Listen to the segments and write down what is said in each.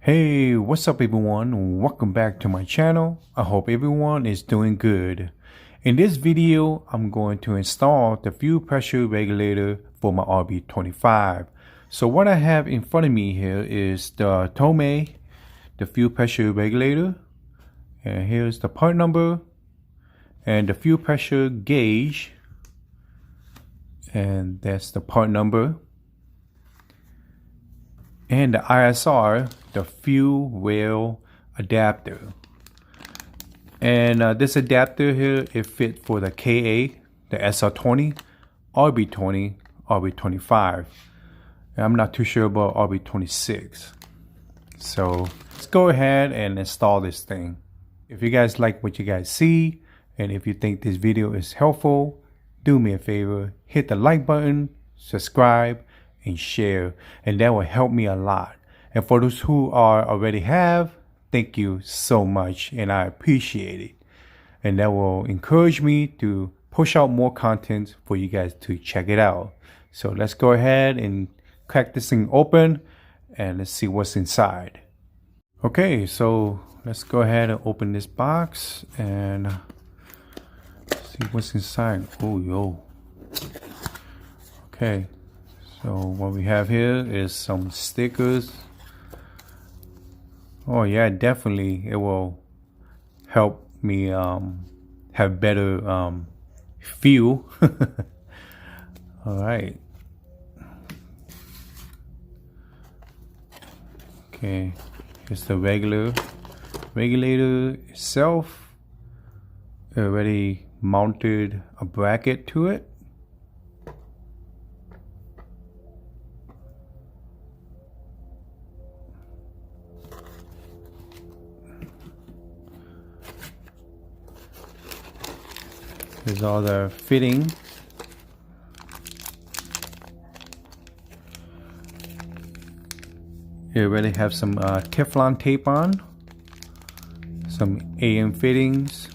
Hey, what's up everyone? Welcome back to my channel. I hope everyone is doing good. In this video, I'm going to install the fuel pressure regulator for my RB25. So what I have in front of me here is the Tomei, the fuel pressure regulator. And here's the part number and the fuel pressure gauge. And that's the part number. And the ISR, the fuel rail adapter. And this adapter here, it fit for the KA, the SR20, RB20, RB25. And I'm not too sure about RB26. So let's go ahead and install this thing. If you guys like what you guys see, and if you think this video is helpful, do me a favor, hit the like button, subscribe, and share, and that will help me a lot. And for those who already have, thank you so much, and I appreciate it. And that will encourage me to push out more content for you guys to check it out. So let's go ahead and crack this thing open and let's see what's inside. Okay, so let's go ahead and open this box and see what's inside. Oh, yo. Okay. So what we have here is some stickers. Oh yeah, definitely it will help me have better feel. All right. Okay, here's the regulator itself. I already mounted a bracket to it. Here's all the fitting. You already have some Teflon tape on, some AM fittings.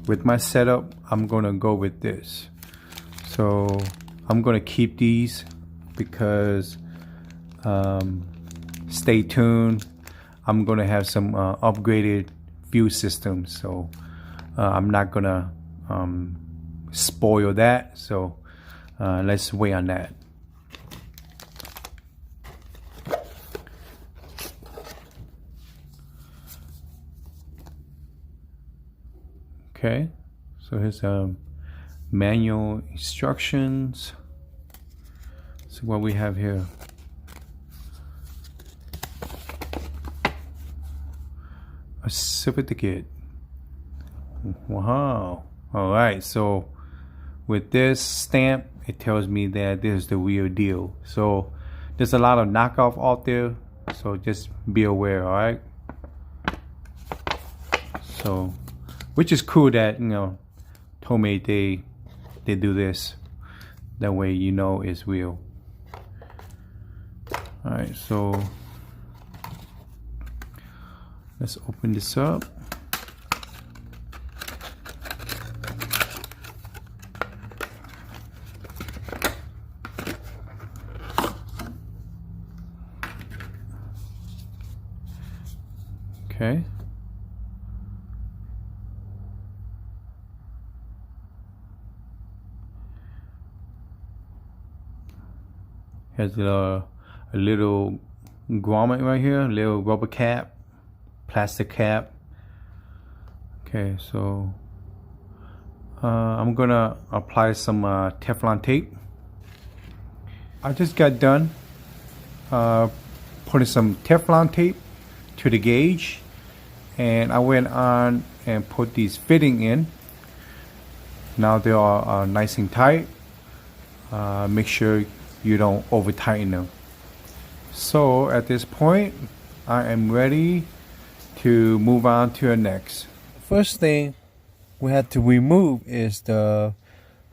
With my setup, I'm gonna go with this. So I'm gonna keep these because stay tuned. I'm gonna have some upgraded fuel systems, so I'm not gonna spoil that, so let's wait on that. Okay, so here's manual instructions. So what we have here, a certificate. Wow. All right, so with this stamp, it tells me that this is the real deal. So there's a lot of knockoff out there, so just be aware. All right, so which is cool that, you know, Tomei, they do this, that way you know it's real. All right, so let's open this up. Okay. Has a little grommet right here, a little rubber cap, plastic cap. Okay, so I'm gonna apply some Teflon tape. I just got done putting some Teflon tape to the gauge, and I went on and put these fitting in. Now they are nice and tight. Make sure you don't over tighten them. So at this point, I am ready to move on to the next. First thing we have to remove is the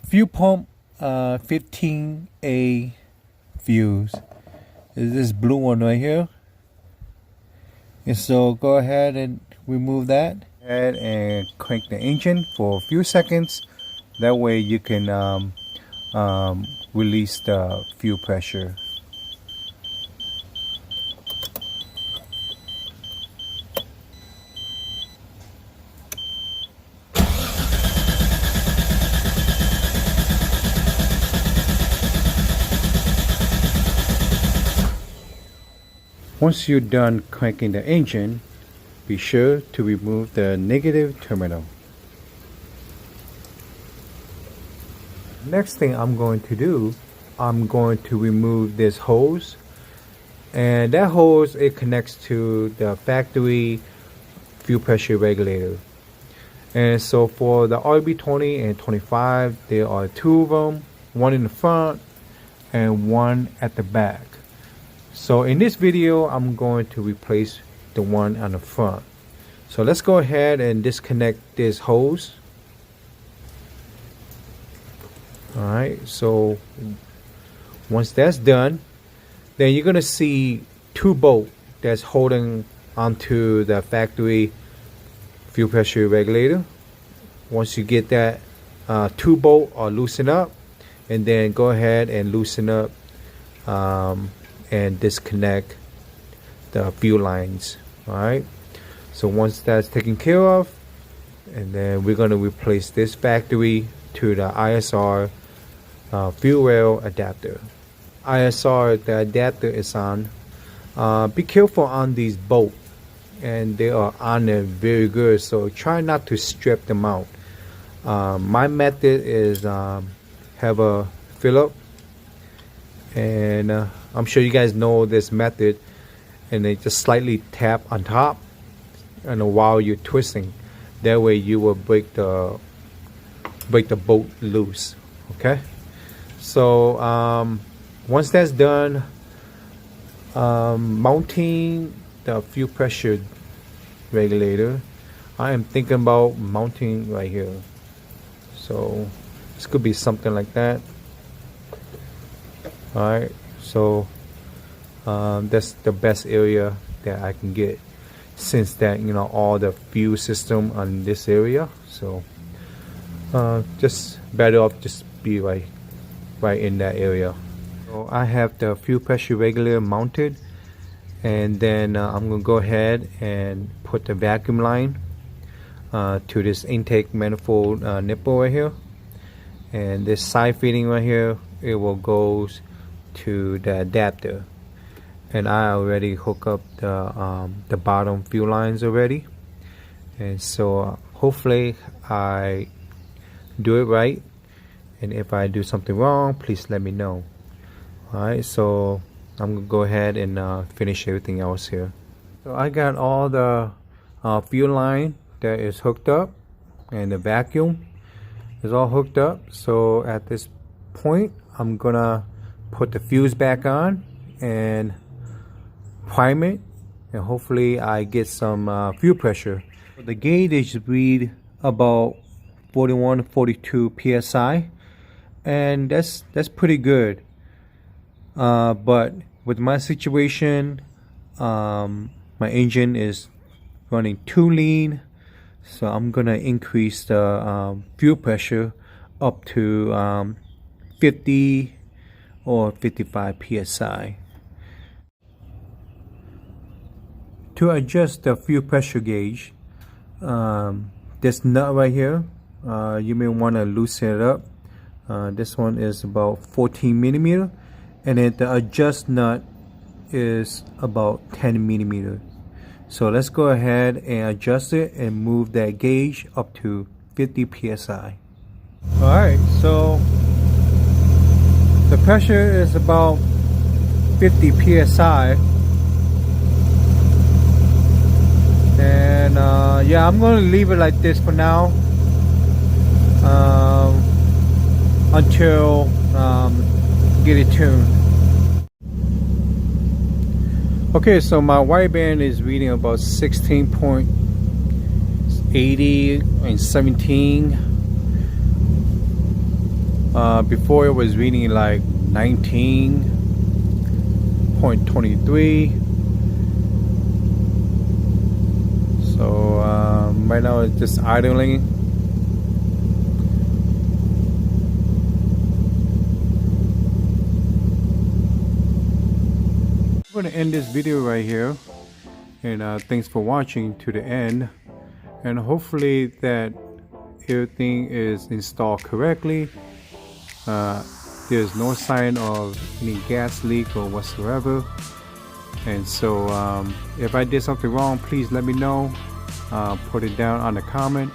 fuel pump 15A fuse. Is this blue one right here? And so go ahead and remove that. And crank the engine for a few seconds. That way you can release the fuel pressure. Once you're done cranking the engine, be sure to remove the negative terminal. Next thing I'm going to do, I'm going to remove this hose, and that hose, it connects to the factory fuel pressure regulator. And so for the RB20 and 25, there are two of them, one in the front and one at the back. So in this video, I'm going to replace the one on the front. So let's go ahead and disconnect this hose. Alright, so once that's done, then you're gonna see two bolts that's holding onto the factory fuel pressure regulator. Once you get that two bolt or loosen up, and then go ahead and loosen up and disconnect the fuel lines. Alright, so once that's taken care of, and then we're going to replace this factory to the ISR fuel rail adapter. ISR, the adapter is on. Be careful on these bolts, and they are on there very good, so try not to strip them out. My method is have a Phillip, and I'm sure you guys know this method, and they just slightly tap on top, and while you're twisting, that way you will break the bolt loose. Okay, so once that's done, mounting the fuel pressure regulator, I am thinking about mounting right here. So this could be something like that. Alright, so that's the best area that I can get, since that, you know, all the fuel system on this area. So just better off just be right in that area. So I have the fuel pressure regulator mounted, and then I'm gonna go ahead and put the vacuum line to this intake manifold nipple right here, and this side fitting right here, it will go to the adapter. And I already hook up the bottom fuel lines already, and so hopefully I do it right, and if I do something wrong, please let me know. Alright, so I'm gonna go ahead and finish everything else here. So I got all the fuel line that is hooked up, and the vacuum is all hooked up. So at this point, I'm gonna put the fuse back on and prime it, and hopefully I get some fuel pressure. The gauge read about 41 42 psi, and that's pretty good. But with my situation, my engine is running too lean, so I'm gonna increase the fuel pressure up to 50 or 55 psi. To adjust the fuel pressure gauge, this nut right here, you may want to loosen it up. This one is about 14 millimeter, and then the adjust nut is about 10 millimeter. So let's go ahead and adjust it and move that gauge up to 50 psi. Alright, so the pressure is about 50 psi, and yeah, I'm going to leave it like this for now until get it tuned. Okay, so my wideband is reading about 16.80 and 17. Before it was reading like 19.23. So right now it's just idling. I'm going to end this video right here, and thanks for watching to the end, and hopefully that everything is installed correctly. There's no sign of any gas leak or whatsoever, And so if I did something wrong, please let me know. Put it down on the comment,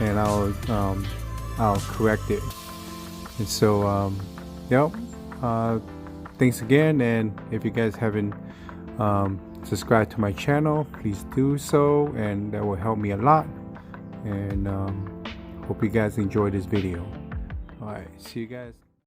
and I'll correct it. And so yep, thanks again. And if you guys haven't subscribed to my channel, please do so, and that will help me a lot. And hope you guys enjoyed this video. All right, see you guys.